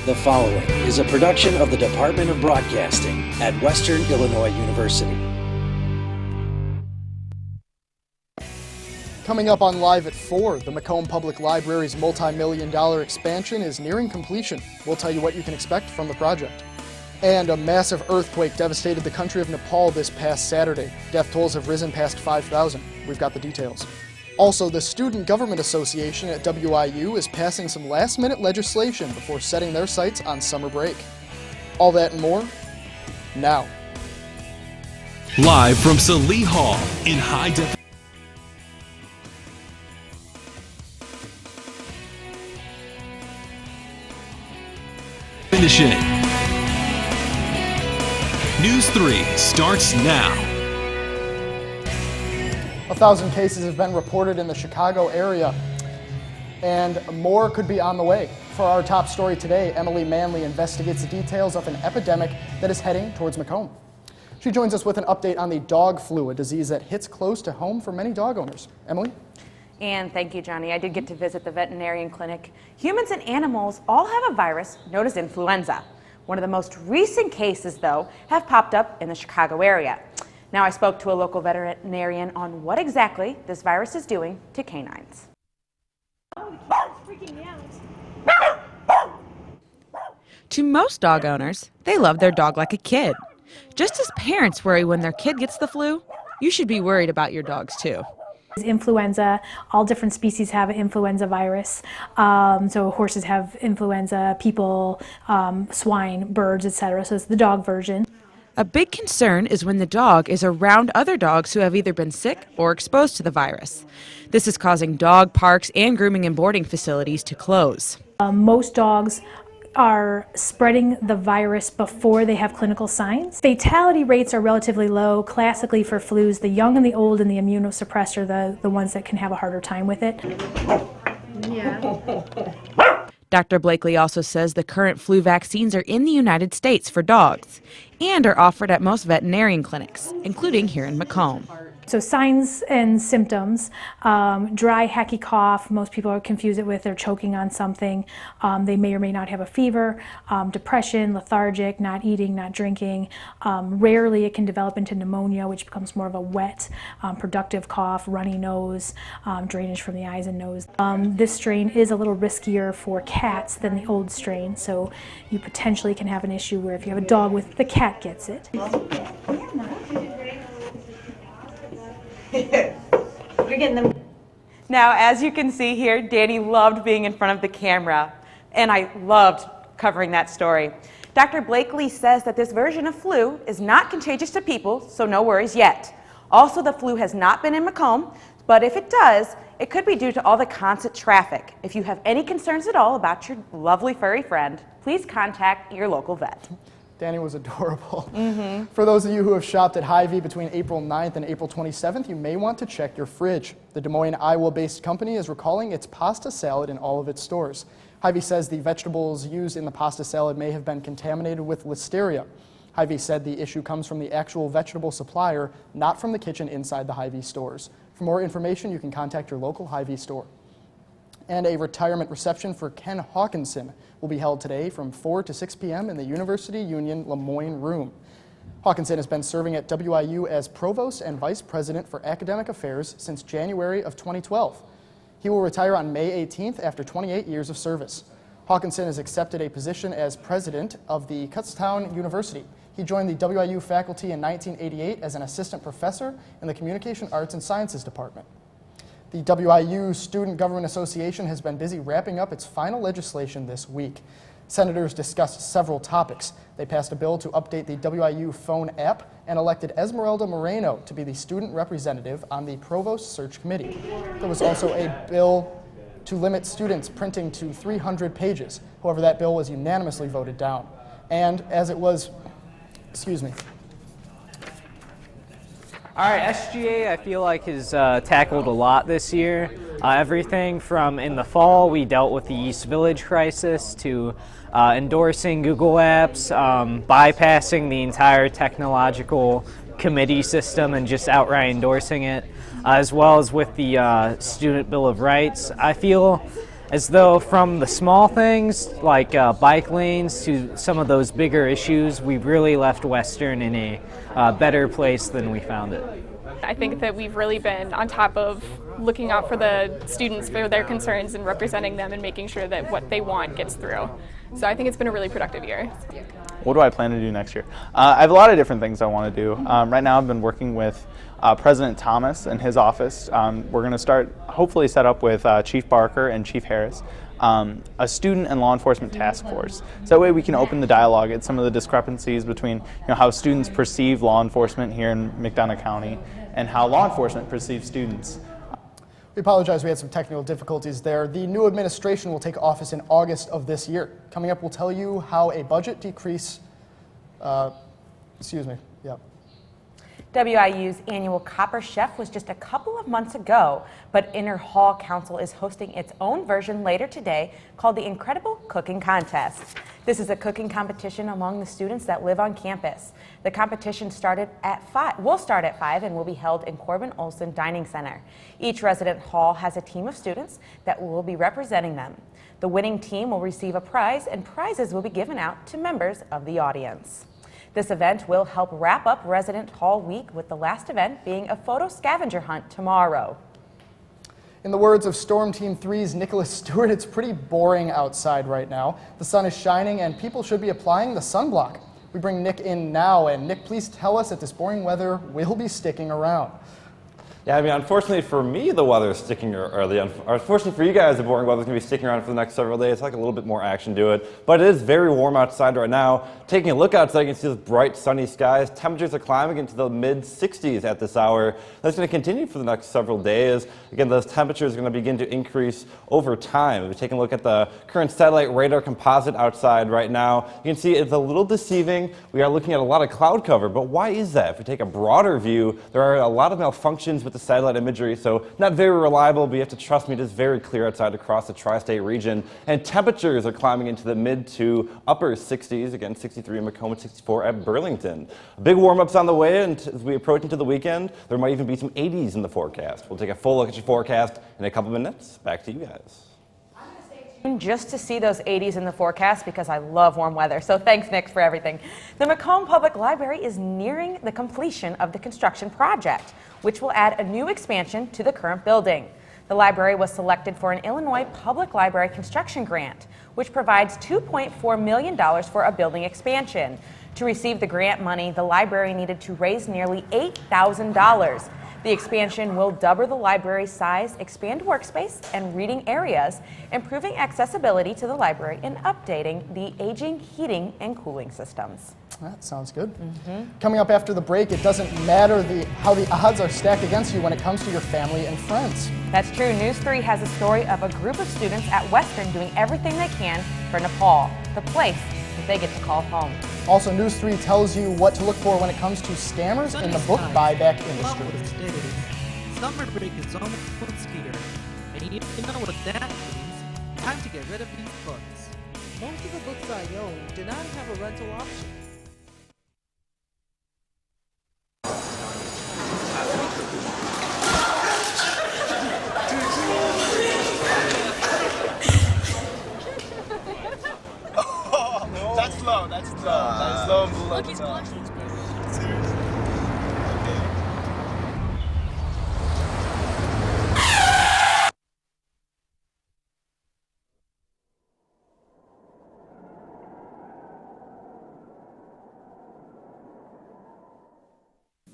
The following is a production of the Department of Broadcasting at Western Illinois University. Coming up on Live at 4, the Macomb Public Library's multi-million-dollar expansion is nearing completion. We'll tell you what you can expect from the project. And a massive earthquake devastated the country of Nepal this past Saturday. Death tolls have risen past 5,000. We've got the details. Also, the Student Government Association at WIU is passing some last-minute legislation before setting their sights on summer break. All that and more, now. Live from Salee Hall in high definition. News 3 starts now. 1,000 cases have been reported in the Chicago area, and more could be on the way. For our top story today, Emily Manley investigates the details of an epidemic that is heading towards Macomb. She joins us with an update on the dog flu, a disease that hits close to home for many dog owners. Emily? And thank you, Johnny. I did get to visit the veterinarian clinic. Humans and animals all have a virus known as influenza. One of the most recent cases, though, have popped up in the Chicago area. Now, I spoke to a local veterinarian on what exactly this virus is doing to canines. To most dog owners, they love their dog like a kid. Just as parents worry when their kid gets the flu, you should be worried about your dogs too. Influenza, all different species have an influenza virus. So horses have influenza, people, swine, birds, etc. So it's the dog version. A big concern is when the dog is around other dogs who have either been sick or exposed to the virus. This is causing dog parks and grooming and boarding facilities to close. Most dogs are spreading the virus before they have clinical signs. Fatality rates are relatively low. Classically for flus, the young and the old and the immunosuppressed are the ones that can have a harder time with it. Yeah. Dr. Blakely also says the current flu vaccines are in the United States for dogs and are offered at most veterinarian clinics, including here in Macomb. So signs and symptoms, dry, hacky cough, most people are confused it with they're choking on something. They may or may not have a fever, depression, lethargic, not eating, not drinking. Rarely it can develop into pneumonia, which becomes more of a wet, productive cough, runny nose, drainage from the eyes and nose. This strain is a little riskier for cats than the old strain, so you potentially can have an issue where if you have a dog with the cat gets it. We're getting them. Now, as you can see here, Danny loved being in front of the camera, and I loved covering that story. Dr. Blakely says that this version of flu is not contagious to people, so no worries yet. Also, the flu has not been in Macomb, but if it does, it could be due to all the constant traffic. If you have any concerns at all about your lovely furry friend, please contact your local vet. Danny was adorable. For those of you who have shopped at Hy-Vee between April 9th and April 27th, you may want to check your fridge. The Des Moines, Iowa-based company is recalling its pasta salad in all of its stores. Hy-Vee says the vegetables used in the pasta salad may have been contaminated with listeria. Hy-Vee said the issue comes from the actual vegetable supplier, not from the kitchen inside the Hy-Vee stores. For more information, you can contact your local Hy-Vee store. And a retirement reception for Ken Hawkinson will be held today from 4 to 6 p.m. in the University Union Lemoyne Room. Hawkinson has been serving at WIU as Provost and Vice President for Academic Affairs since January of 2012. He will retire on May 18th after 28 years of service. Hawkinson has accepted a position as President of the Kutztown University. He joined the WIU faculty in 1988 as an assistant professor in the Communication Arts and Sciences Department. The WIU Student Government Association has been busy wrapping up its final legislation this week. Senators discussed several topics. They passed a bill to update the WIU phone app and elected Esmeralda Moreno to be the student representative on the Provost Search Committee. There was also a bill to limit students printing to 300 pages. However, that bill was unanimously voted down. And as it was, All right, SGA I feel like has tackled a lot this year. Everything from in the fall we dealt with the East Village crisis to endorsing Google Apps, bypassing the entire technological committee system and just outright endorsing it, as well as with the Student Bill of Rights. I feel as though from the small things like bike lanes to some of those bigger issues, we've really left Western in a better place than we found it. I think that we've really been on top of looking out for the students, for their concerns, and representing them and making sure that what they want gets through. So I think it's been a really productive year. What do I plan to do next year? I have a lot of different things I want to do. Right now I've been working with President Thomas and his office. We're going to start, hopefully set up with Chief Barker and Chief Harris, a student and law enforcement task force. So that way we can open the dialogue at some of the discrepancies between how students perceive law enforcement here in McDonough County and how law enforcement perceives students. We apologize, we had some technical difficulties there. The new administration will take office in August of this year. Coming up, we'll tell you how a budget decrease, WIU's annual Copper Chef was just a couple of months ago, but Inner Hall Council is hosting its own version later today called the Incredible Cooking Contest. This is a cooking competition among the students that live on campus. The competition will start at 5 and will be held in Corbin Olson Dining Center. Each resident hall has a team of students that will be representing them. The winning team will receive a prize, and prizes will be given out to members of the audience. This event will help wrap up Resident Hall Week, with the last event being a photo scavenger hunt tomorrow. In the words of Storm Team 3's Nicholas Stewart, it's pretty boring outside right now. The sun is shining and people should be applying the sunblock. We bring Nick in now, and Nick, please tell us that this boring weather will be sticking around. Yeah, I mean, unfortunately for me, the weather is sticking, unfortunately for you guys, the boring weather is going to be sticking around for the next several days. It's like a little bit more action to it. But it is very warm outside right now. Taking a look outside, you can see those bright, sunny skies. Temperatures are climbing into the mid-60s at this hour. That's going to continue for the next several days. Again, those temperatures are going to begin to increase over time. If you're taking a look at the current satellite radar composite outside right now, you can see it's a little deceiving. We are looking at a lot of cloud cover, but why is that? If we take a broader view, there are a lot of malfunctions with the satellite imagery, so not very reliable, but you have to trust me, it is very clear outside across the tri-state region. And temperatures are climbing into the mid to upper 60s, again 63 in Macomb, 64 at Burlington. Big warm-ups on the way, and as we approach into the weekend, there might even be some 80s in the forecast. We'll take a full look at your forecast in a couple minutes. Back to you guys. Just to see those 80s in the forecast, because I love warm weather. So thanks, Nick, for everything. The Macomb Public Library is nearing the completion of the construction project, which will add a new expansion to the current building. The library was selected for an Illinois Public Library construction grant, which provides $2.4 million for a building expansion. To receive the grant money, the library needed to raise nearly $8,000. The expansion will double the library's size, expand workspace and reading areas, improving accessibility to the library, and updating the aging heating and cooling systems. That sounds good. Coming up after the break, it doesn't matter how the odds are stacked against you when it comes to your family and friends. That's true. News 3 has a story of a group of students at Western doing everything they can for Nepal, the place that they get to call home. Also, News 3 tells you what to look for when it comes to scammers in the book buyback industry. Summer break is almost here, and you know what that means. Time to get rid of these books. Most of the books I own do not have a rental option. That's slow. That's slow. Look, he's blushing. Seriously.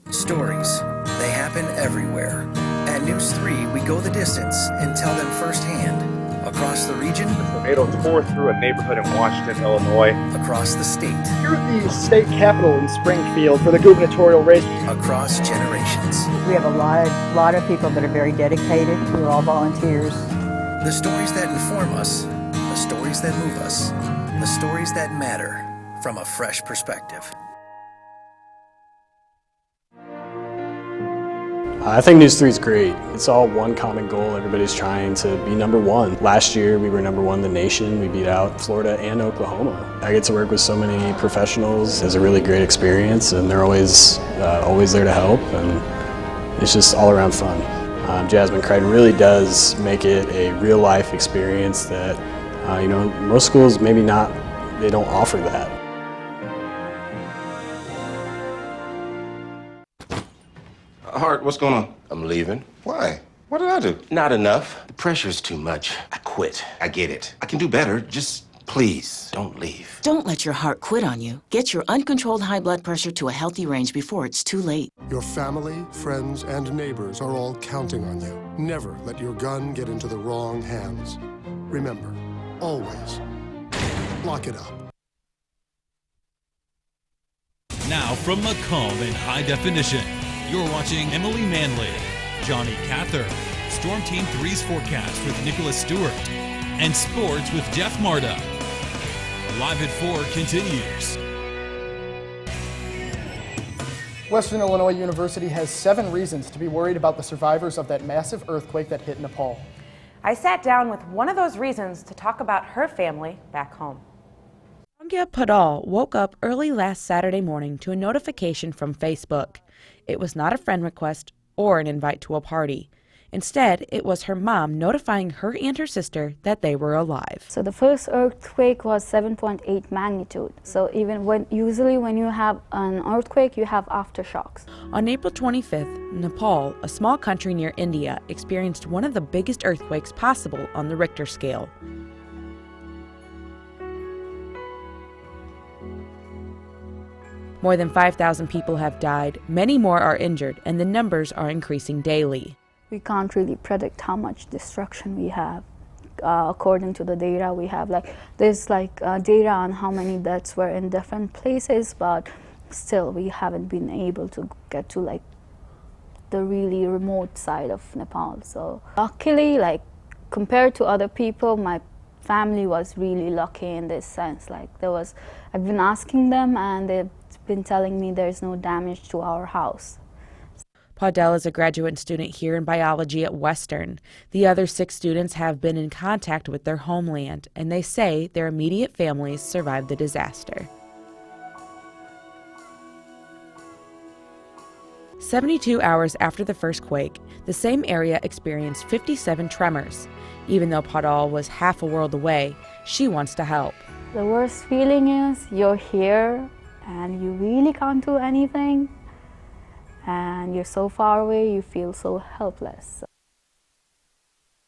Stories. They happen everywhere. At News 3, we go the distance and tell them firsthand. Across the region, the tornado tore through a neighborhood in Washington, Illinois. Across the state. Here at the state capitol in Springfield for the gubernatorial race. Across generations. We have a lot of people that are very dedicated. We're all volunteers. The stories that inform us, the stories that move us, the stories that matter from a fresh perspective. I think News 3 is great. It's all one common goal. Everybody's trying to be #1. Last year, we were #1 in the nation. We beat out Florida and Oklahoma. I get to work with so many professionals. It's a really great experience, and they're always there to help, and it's just all around fun. Jasmine Crichton really does make it a real life experience that, most schools maybe not, they don't offer that. Hart, what's going on? I'm leaving. Why? What did I do? Not enough. The pressure's too much. I quit. I get it. I can do better. Just please, don't leave. Don't let your heart quit on you. Get your uncontrolled high blood pressure to a healthy range before it's too late. Your family, friends, and neighbors are all counting on you. Never let your gun get into the wrong hands. Remember, always lock it up. Now from Macomb in high definition, you're watching Emily Manley, Johnny Cather, Storm Team 3's forecast with Nicholas Stewart, and sports with Jeff Marta. Live at 4 continues. Western Illinois University has 7 reasons to be worried about the survivors of that massive earthquake that hit Nepal. I sat down with one of those reasons to talk about her family back home. Sangya Padal woke up early last Saturday morning to a notification from Facebook. It was not a friend request or an invite to a party. Instead, it was her mom notifying her and her sister that they were alive. So the first earthquake was 7.8 magnitude. So usually when you have an earthquake, you have aftershocks. On April 25th, Nepal, a small country near India, experienced one of the biggest earthquakes possible on the Richter scale. More than 5,000 people have died, many more are injured, and the numbers are increasing daily. We can't really predict how much destruction we have. According to the data we have, there's data on how many deaths were in different places, but still we haven't been able to get to the really remote side of Nepal. So luckily, compared to other people, my family was really lucky in this sense. I've been asking them, and they've been telling me there's no damage to our house. Paudel is a graduate student here in biology at Western. The other 6 students have been in contact with their homeland, and they say their immediate families survived the disaster. 72 hours after the first quake, the same area experienced 57 tremors. Even though Paudel was half a world away, she wants to help. The worst feeling is you're here and you really can't do anything. And you're so far away, you feel so helpless.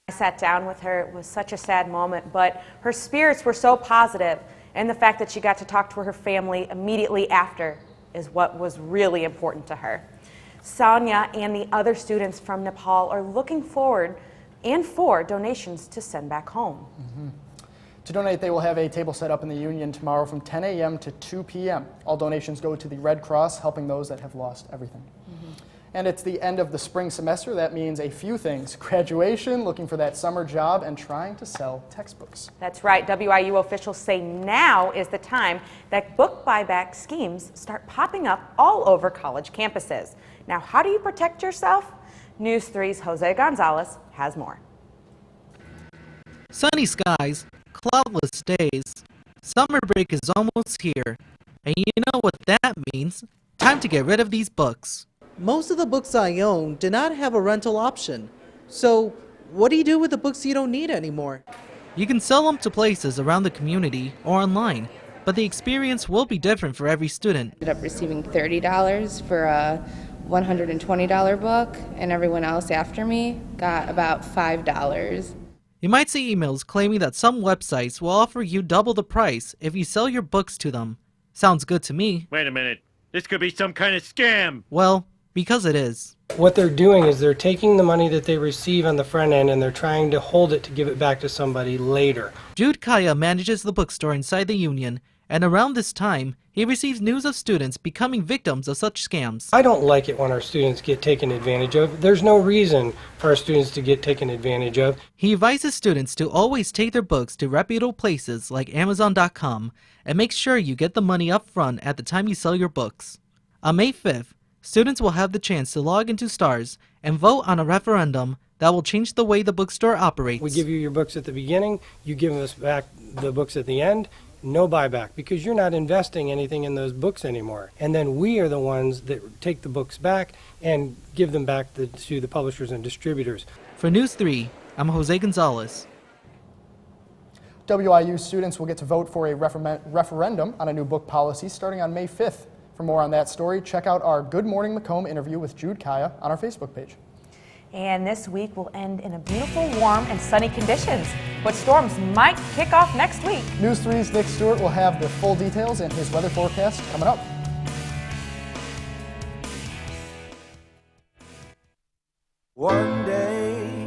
I sat down with her. It was such a sad moment, but her spirits were so positive, and the fact that she got to talk to her family immediately after is what was really important to her. Sonia and the other students from Nepal are looking forward and for donations to send back home. Mm-hmm. To donate, they will have a table set up in the Union tomorrow from 10 a.m. to 2 p.m. All donations go to the Red Cross, helping those that have lost everything. Mm-hmm. And it's the end of the spring semester. That means a few things: graduation, looking for that summer job, and trying to sell textbooks. That's right. WIU officials say now is the time that book buyback schemes start popping up all over college campuses. Now, how do you protect yourself? News 3's Jose Gonzalez has more. Sunny skies, cloudless days. Summer break is almost here. And you know what that means? Time to get rid of these books. Most of the books I own do not have a rental option. So, what do you do with the books you don't need anymore? You can sell them to places around the community or online, but the experience will be different for every student. Ended up receiving $30 for a $120 book, and everyone else after me got about $5. You might see emails claiming that some websites will offer you double the price if you sell your books to them. Sounds good to me. Wait a minute. This could be some kind of scam. Well, because it is. What they're doing is they're taking the money that they receive on the front end and they're trying to hold it to give it back to somebody later. Jude Kaya manages the bookstore inside the Union, and around this time, he receives news of students becoming victims of such scams. I don't like it when our students get taken advantage of. There's no reason for our students to get taken advantage of. He advises students to always take their books to reputable places like Amazon.com and make sure you get the money up front at the time you sell your books. On May 5th, students will have the chance to log into STARS and vote on a referendum that will change the way the bookstore operates. We give you your books at the beginning, you give us back the books at the end, no buyback, because you're not investing anything in those books anymore. And then we are the ones that take the books back and give them back to the publishers and distributors. For News 3, I'm Jose Gonzalez. WIU students will get to vote for a referendum on a new book policy starting on May 5th. For more on that story, check out our Good Morning Macomb interview with Jude Kaya on our Facebook page. And this week will end in a beautiful, warm, and sunny conditions, but storms might kick off next week. News 3's Nick Stewart will have the full details and his weather forecast coming up. One day,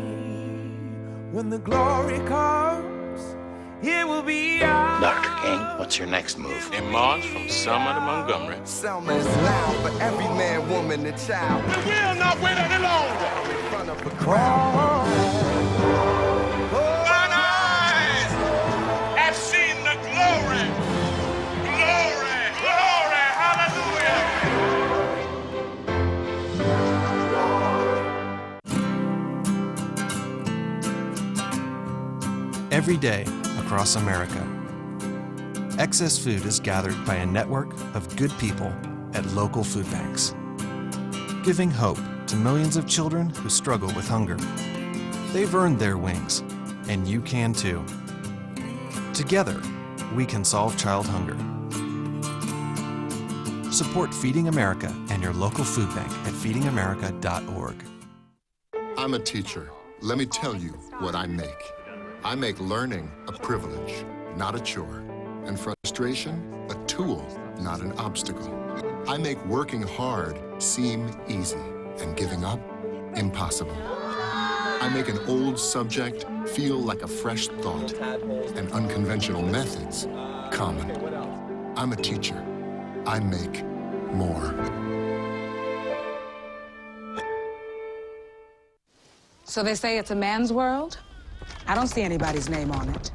when the glory comes, it will be ours. Dr. King, what's your next move? In March from Selma to Montgomery. Selma is loud for every man, woman, and child. We will not wait any longer. In front of a crowd. Mine eyes have seen the glory. Glory, glory, hallelujah. Every day across America, excess food is gathered by a network of good people at local food banks, giving hope to millions of children who struggle with hunger. They've earned their wings, and you can too. Together, we can solve child hunger. Support Feeding America and your local food bank at feedingamerica.org. I'm a teacher. Let me tell you what I make. I make learning a privilege, not a chore, and frustration a tool, not an obstacle. I make working hard seem easy and giving up impossible. I make an old subject feel like a fresh thought and unconventional methods common. I'm a teacher. I make more. So they say it's a man's world? I don't see anybody's name on it.